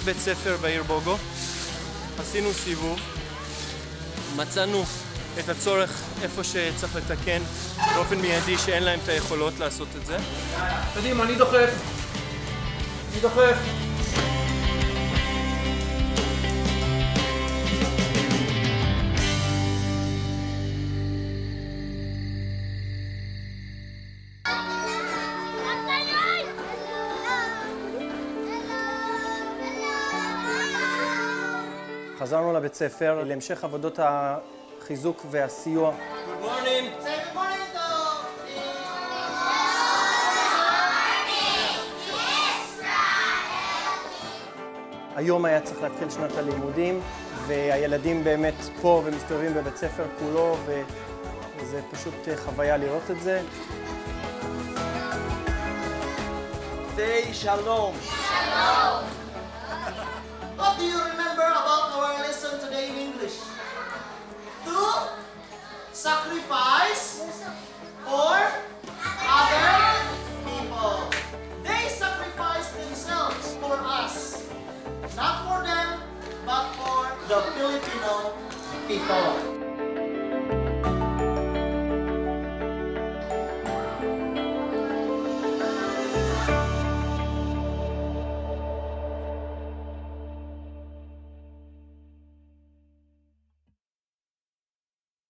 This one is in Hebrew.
בית ספר בעיר בוגו. עשינו סיבוב. מצאנו את הצורך איפה שצריך לתקן באופן מיידי שאין להם את היכולות לעשות את זה. קדימה, אני דוחף. אני דוחף. חזרנו לבית ספר להמשך עבודות החיזוק והסיוע. Good morning. Good morning to היום היה צריך להתחיל שנת הלימודים, והילדים באמת פה ומסתובבים בבית ספר כולו, וזה פשוט חוויה לראות את זה. Say shalom. Shalom. What do you remember about our lesson today in English? To sacrifice for other people. They sacrifice themselves for us. Not for them, but for the Filipino people.